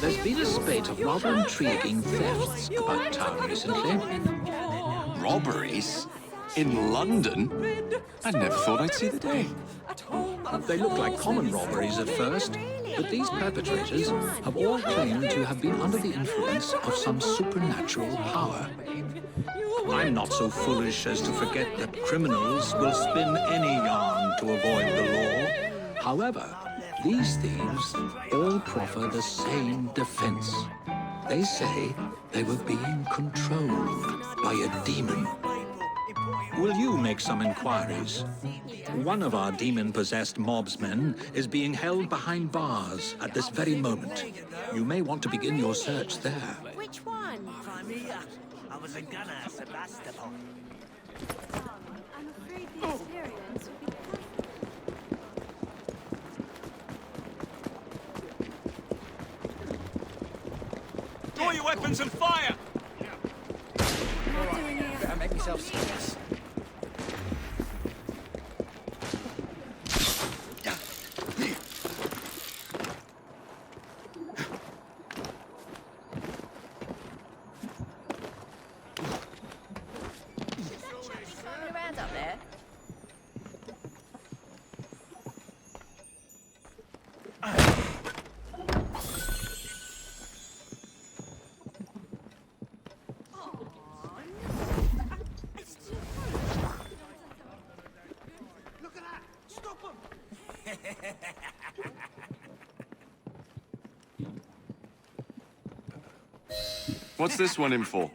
There's been a spate of rather intriguing thefts about town recently. Robberies? In London? I never thought I'd see the day. They look like common robberies at first, but these perpetrators have all claimed to have been under the influence of some supernatural power. I'm not so foolish as to forget that criminals will spin any yarn to avoid the law. However, these thieves all proffer the same defense. They say they were being controlled by a demon. Will you make some inquiries? One of our demon-possessed mobsmen is being held behind bars at this very moment. You may want to begin your search there. Which one? I was a gunner, Sebastopol. I'm afraid the experience would be perfect. Draw your weapons and fire! Not doing it. Better make myself scarce. Around up there. Look at that! Stop them! What's this one in for?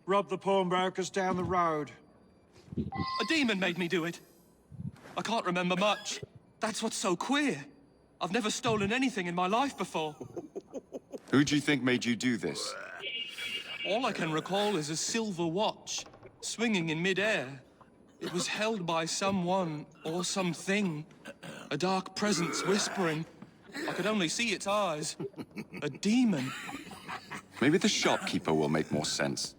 Rob the pawnbrokers down the road. A demon made me do it. I can't remember much. That's what's so queer. I've never stolen anything in my life before. Who do you think made you do this? All I can recall is a silver watch, swinging in mid-air. It was held by someone or something. A dark presence whispering. I could only see its eyes. A demon. Maybe the shopkeeper will make more sense.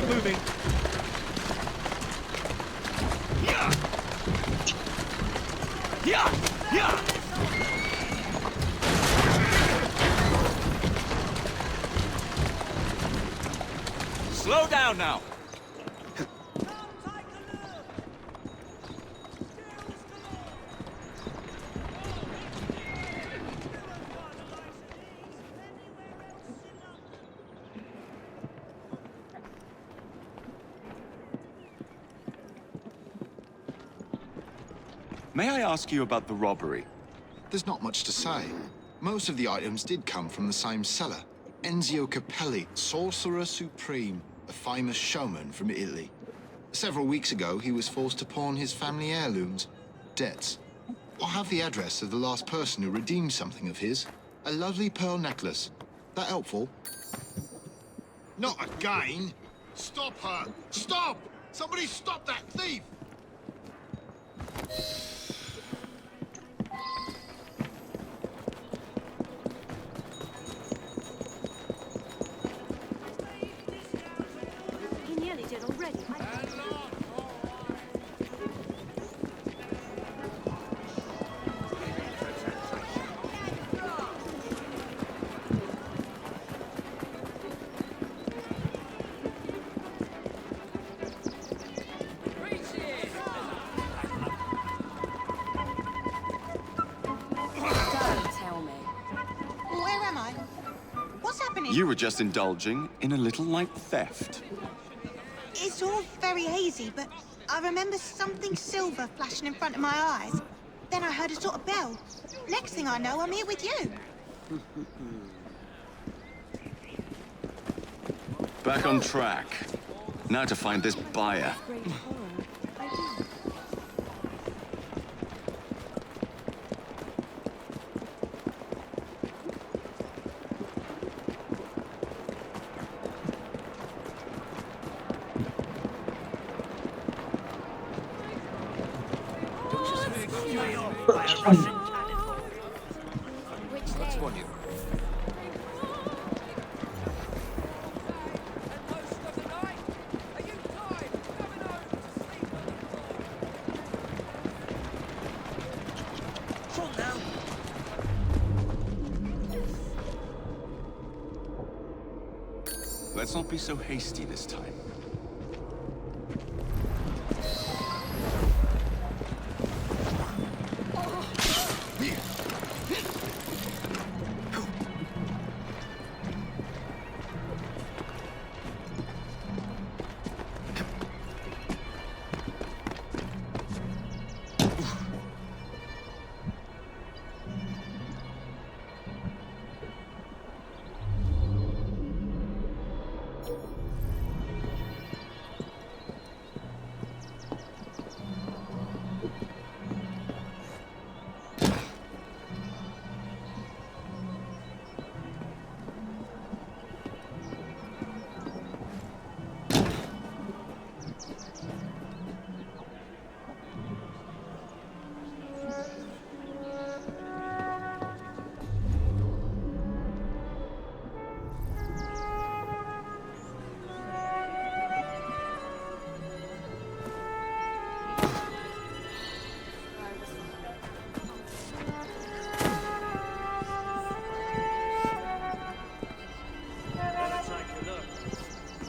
Moving. Slow down now! May I ask you about the robbery? There's not much to say. Most of the items did come from the same seller. Enzio Capelli, Sorcerer Supreme, a famous showman from Italy. Several weeks ago, he was forced to pawn his family heirlooms. Debts. I have the address of the last person who redeemed something of his. A lovely pearl necklace. That helpful? Not again! Stop her! Stop! Somebody stop that thief! He nearly did already. happening? You were just indulging in a little light theft. It's all very hazy, but I remember something silver flashing in front of my eyes. Then I heard a sort of bell. Next thing I know, I'm here with you. Back on track. Now to find this buyer. Great horror. I do. Which leg? Front now. Let's not be so hasty this time.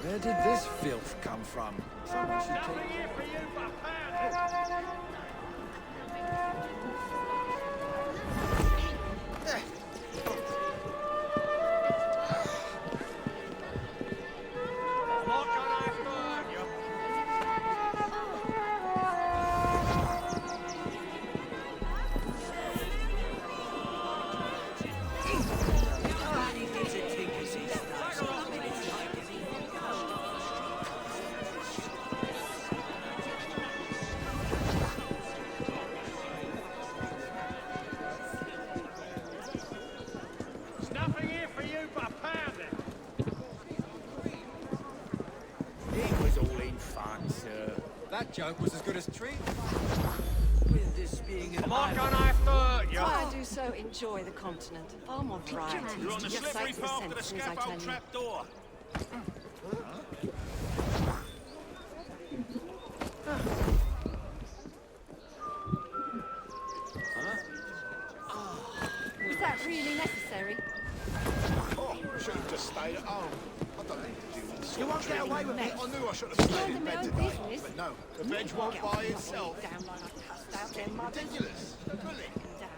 Where did this filth come from? Someone should take... Nothing here for you but a pounding. It was all in fun, sir. That joke was as good as treat. With this being an I'm not gonna have to hurt you. I do so enjoy the continent. Far more variety. You're on the Just slippery sights and path to the senses, I tell scaffold you. trap door. Was that really necessary? Oh, I should have just stayed at home. I don't need to deal with this. You won't get away with it. I knew I should have stayed in Minding my bed own today. business. But no, the veg won't buy itself. Down like I cussed out their mothers. Ridiculous. Bully. Down.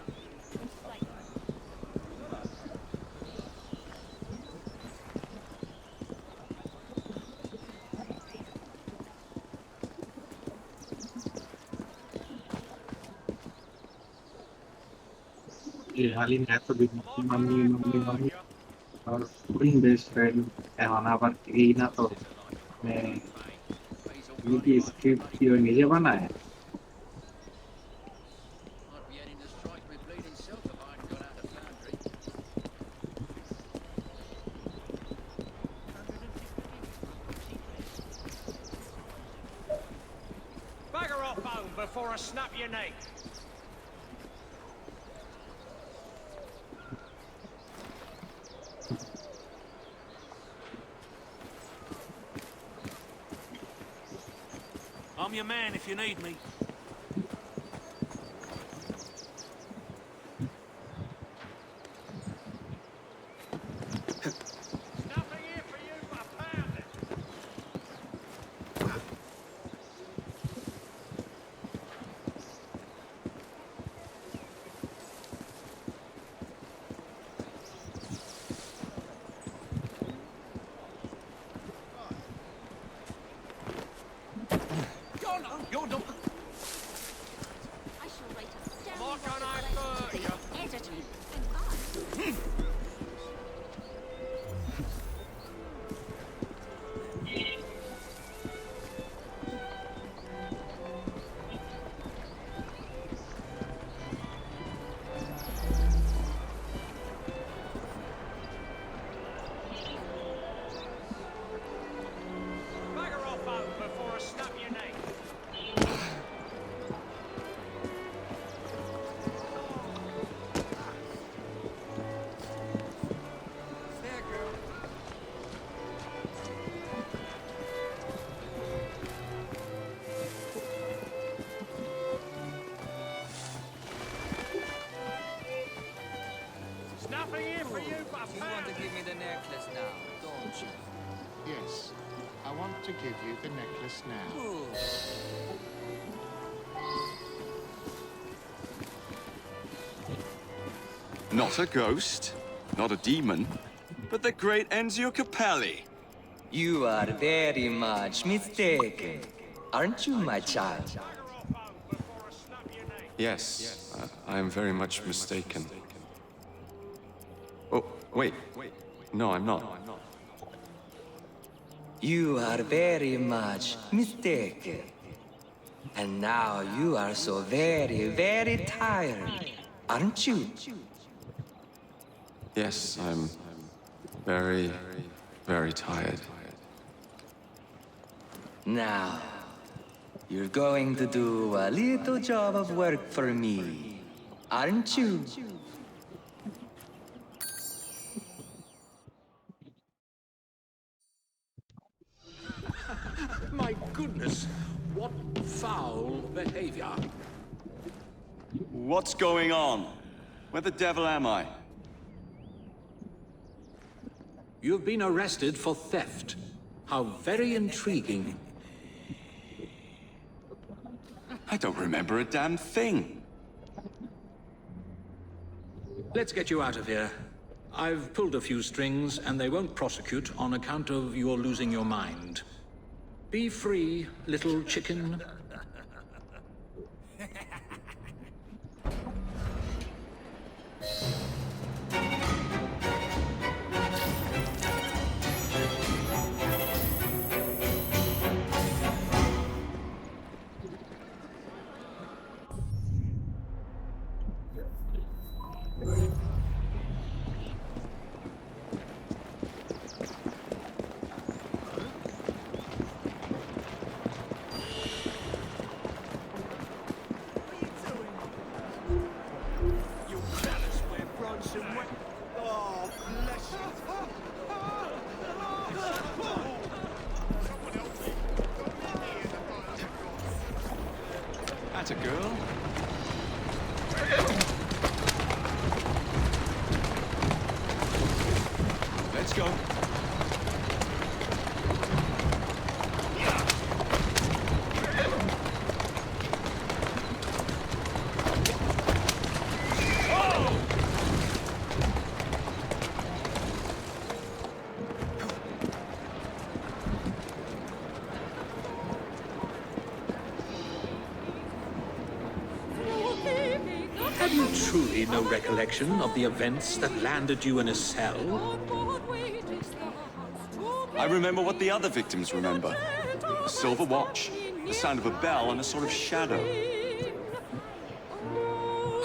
Halin eto din mami और spring based friend एवाना पर यही ना तो मैं ये script यो निजे बनाया Bugger off home before I snap your neck. I'm your man if you need me. Nothing here for you but a pounding. Nothing here for you but You want to give me the necklace now, don't you? Yes, I want to give you the necklace now. Good. Not a ghost, not a demon, but the great Enzio Capelli. You are very much mistaken, aren't you, my child? Yes, I am very much mistaken. Oh, wait. No, I'm not. You are very much mistaken. And now you are so very, very tired, aren't you? Yes, I'm very, very tired. Now, you're going to do a little job of work for me, aren't you? My goodness, what foul behavior. What's going on? Where the devil am I? You've been arrested for theft. How very intriguing. I don't remember a damn thing. Let's get you out of here. I've pulled a few strings, and they won't prosecute on account of your losing your mind. Be free, little chicken. That's a girl. Let's go. Have you truly no recollection of the events that landed you in a cell? I remember what the other victims remember. A silver watch, the sound of a bell, and a sort of shadow.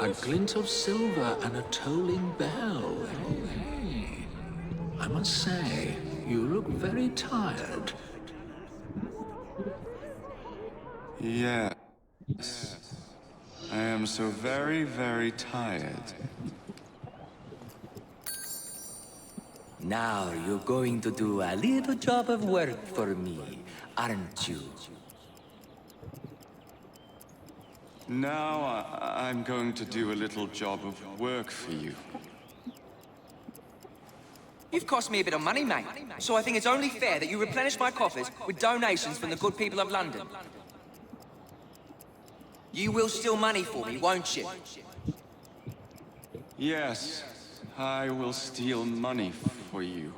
A glint of silver and a tolling bell. Oh, hey. I must say, you look very tired. Yes. I am so very, very tired. Now you're going to do a little job of work for me, aren't you? Now I'm going to do a little job of work for you. You've cost me a bit of money, mate. So I think it's only fair that you replenish my coffers with donations from the good people of London. You will steal money for me, won't you? Yes, I will steal money for you.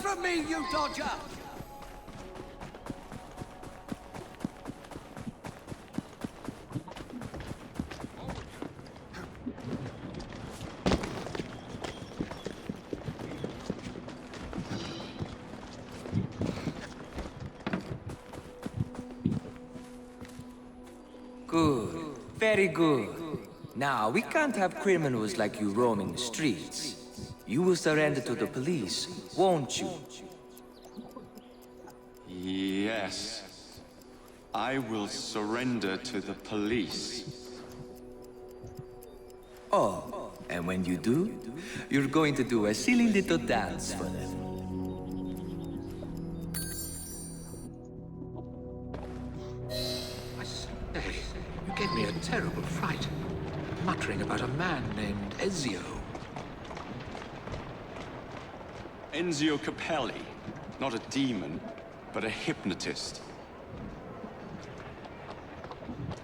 from me, you dodger! Good. Very good. Now, we can't have criminals like you roaming the streets. You will surrender to the police, won't you? Yes. I will surrender to the police. Oh, and when you do, you're going to do a silly little dance for them. I say, you gave me a terrible fright, muttering about a man named Ezio. Enzio Capelli. Not a demon, but a hypnotist.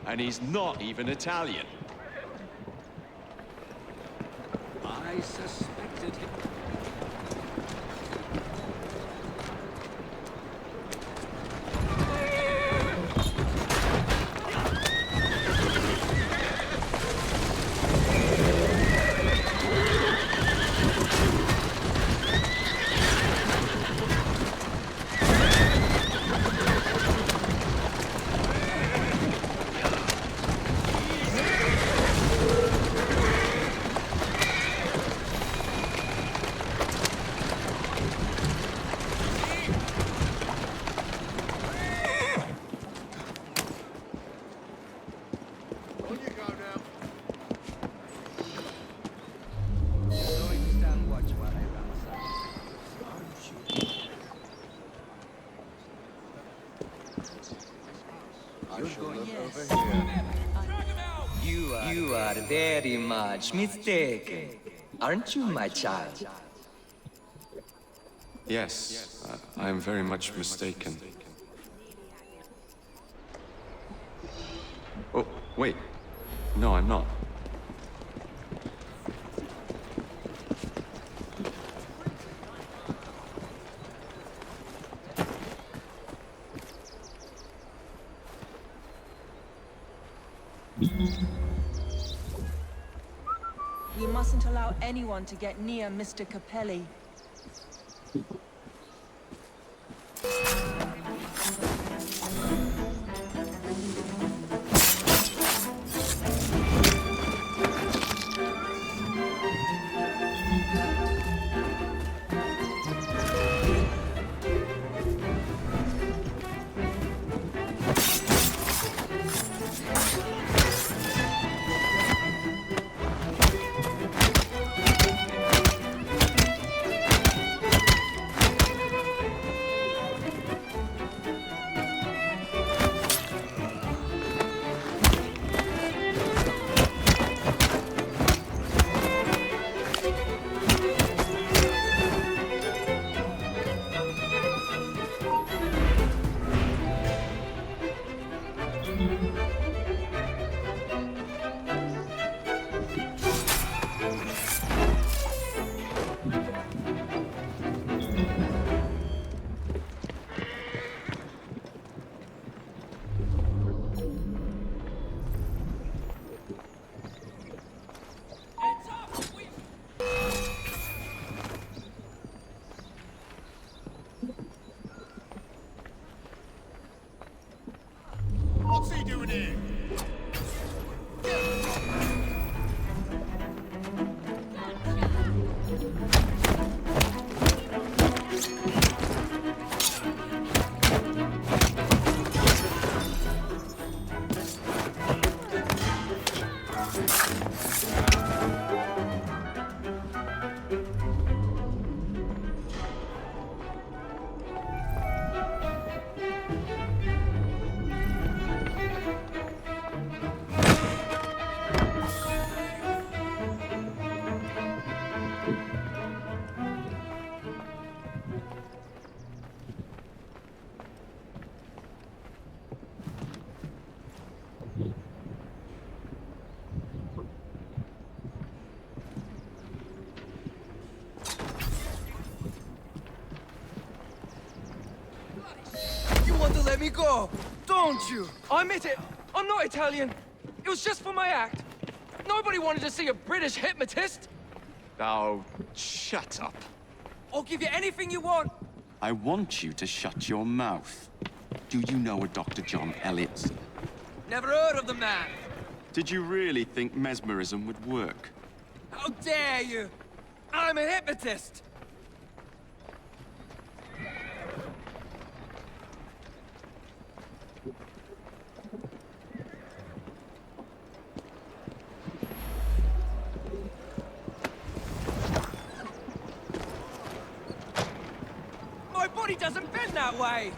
And he's not even Italian. I suspected him. You are very much mistaken, aren't you, my child? Yes, I am very much mistaken. Oh, wait. No, I'm not. We mustn't allow anyone to get near Mr. Capelli. to let me go, don't you? I admit it. I'm not Italian. It was just for my act. Nobody wanted to see a British hypnotist. Oh, shut up. I'll give you anything you want. I want you to shut your mouth. Do you know a Dr. John Elliot? Never heard of the man. Did you really think mesmerism would work? How dare you? I'm a hypnotist. My body doesn't bend that way.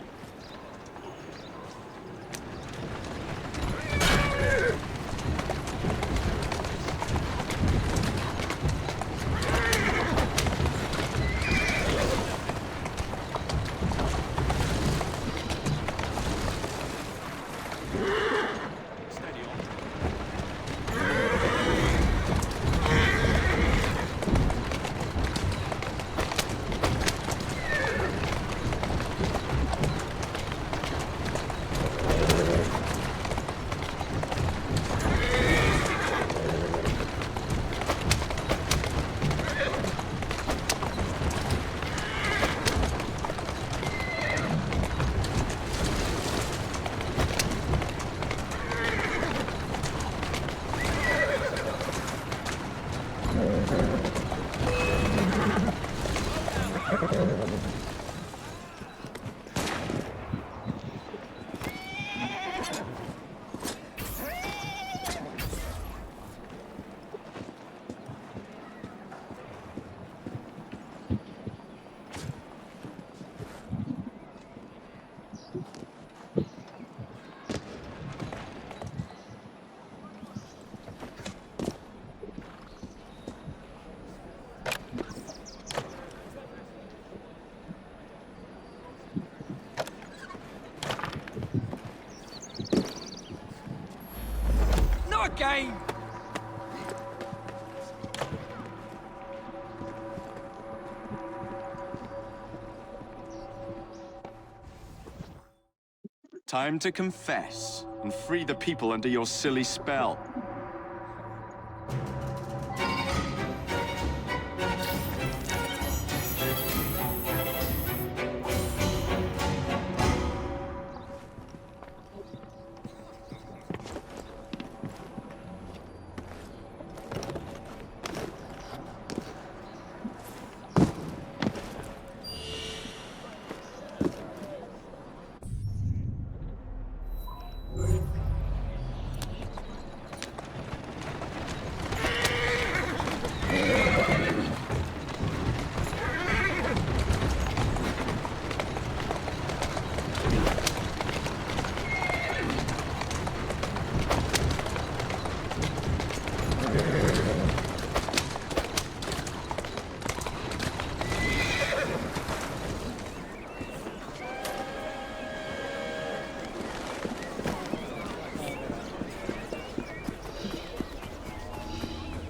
Again. Time to confess and free the people under your silly spell.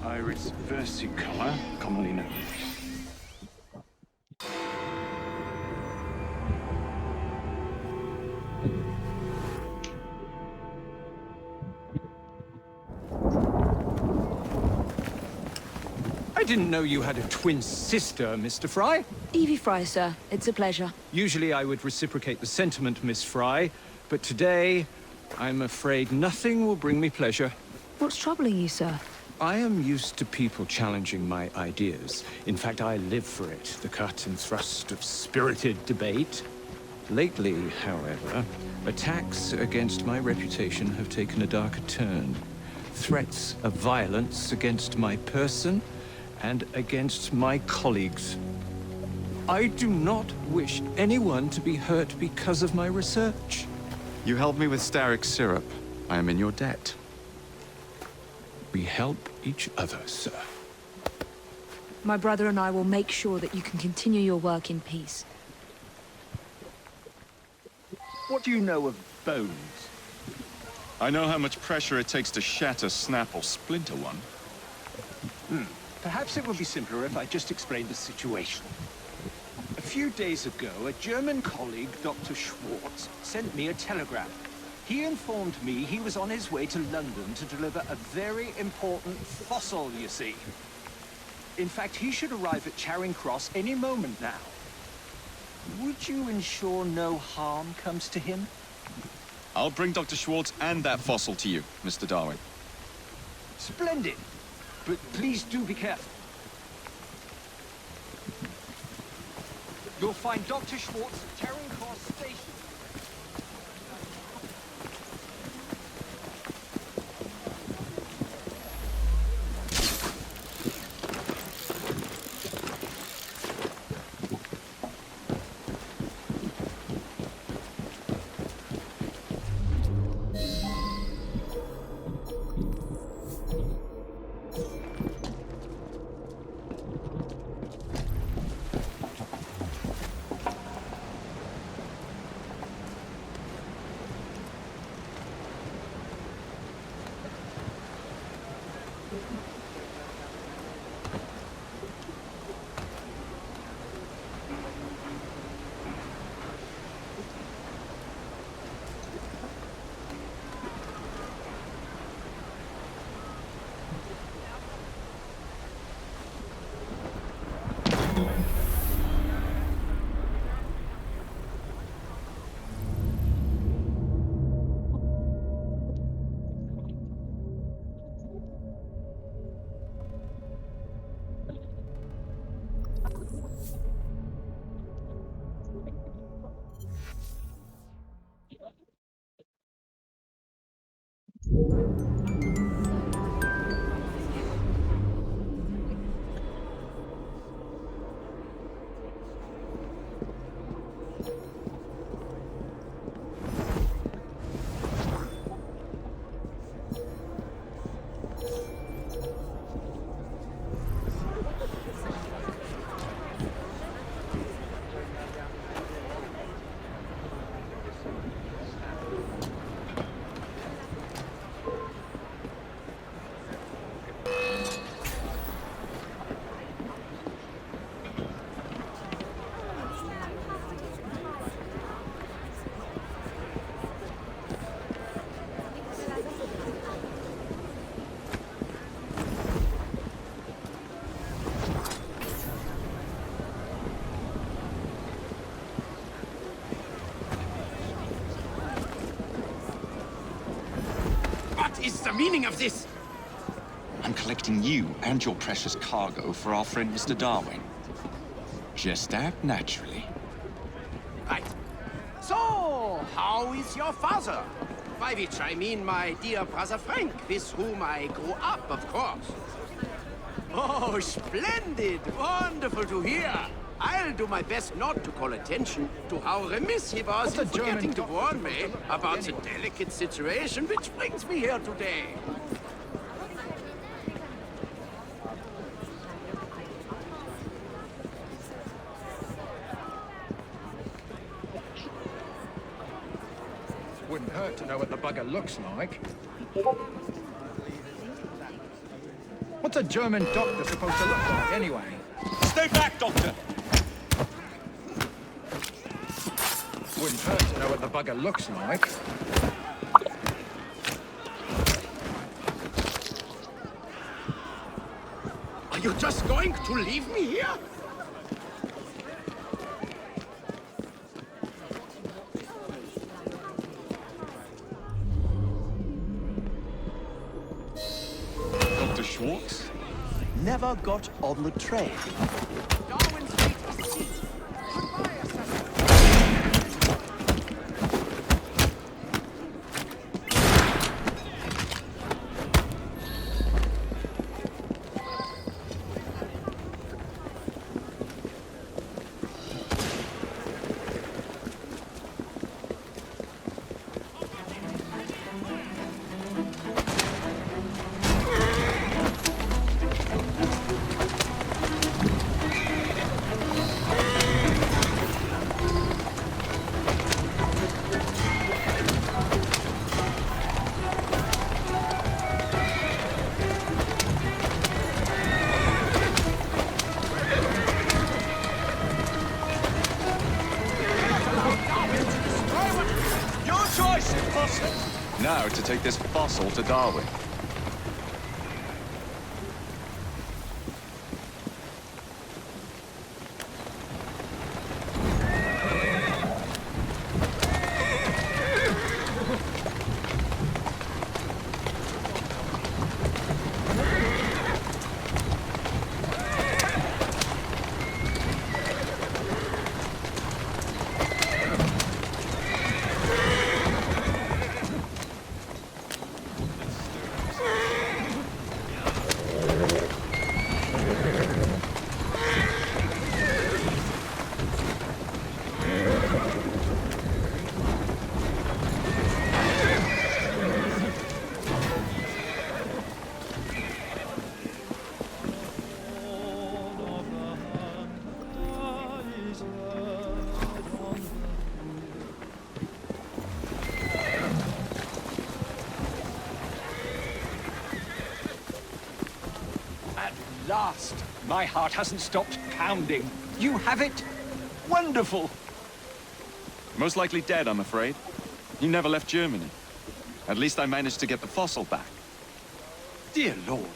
Iris versicolor, commonly known. I didn't know you had a twin sister, Mr. Fry. Evie Fry, sir. It's a pleasure. Usually I would reciprocate the sentiment, Miss Fry, but today, I'm afraid nothing will bring me pleasure. What's troubling you, sir? I am used to people challenging my ideas. In fact, I live for it, the cut and thrust of spirited debate. Lately, however, attacks against my reputation have taken a darker turn. Threats of violence against my person and against my colleagues. I do not wish anyone to be hurt because of my research. You helped me with Starrick syrup. I am in your debt. We help each other, sir. My brother and I will make sure that you can continue your work in peace. What do you know of bones? I know how much pressure it takes to shatter, snap, or splinter one. Perhaps it would be simpler if I just explained the situation. few days ago, a German colleague, Dr. Schwartz, sent me a telegram. He informed me he was on his way to London to deliver a very important fossil, you see. In fact, he should arrive at Charing Cross any moment now. Would you ensure no harm comes to him? I'll bring Dr. Schwartz and that fossil to you, Mr. Darwin. Splendid! But please do be careful. You'll find Dr. Schwartz at Charing Cross Station. What is the meaning of this? I'm collecting you and your precious cargo for our friend Mr. Darwin. Just act naturally. Right. So, how is your father? By which I mean my dear brother Frank, with whom I grew up, of course. Oh, splendid! Wonderful to hear! I'll do my best not to call attention to how remiss he was in forgetting to warn me about the delicate situation which brings me here today. Wouldn't hurt to know what the bugger looks like. What's a German doctor supposed to look like, anyway? Stay back, Doctor! Wouldn't hurt to know what the bugger looks like. Are you just going to leave me here? Dr. Schwartz never got on the train. Darwin's fate is sealed. Goodbye, assassin. Just. Now to take this fossil to Darwin. Last. My heart hasn't stopped pounding. You have it? Wonderful. Most likely dead, I'm afraid. He never left Germany. At least I managed to get the fossil back. Dear Lord.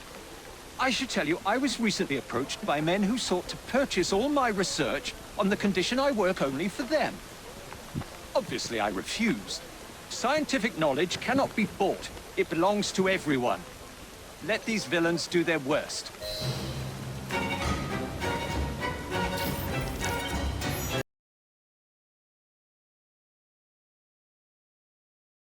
I should tell you, I was recently approached by men who sought to purchase all my research on the condition I work only for them. Obviously, I refused. Scientific knowledge cannot be bought. It belongs to everyone. Let these villains do their worst.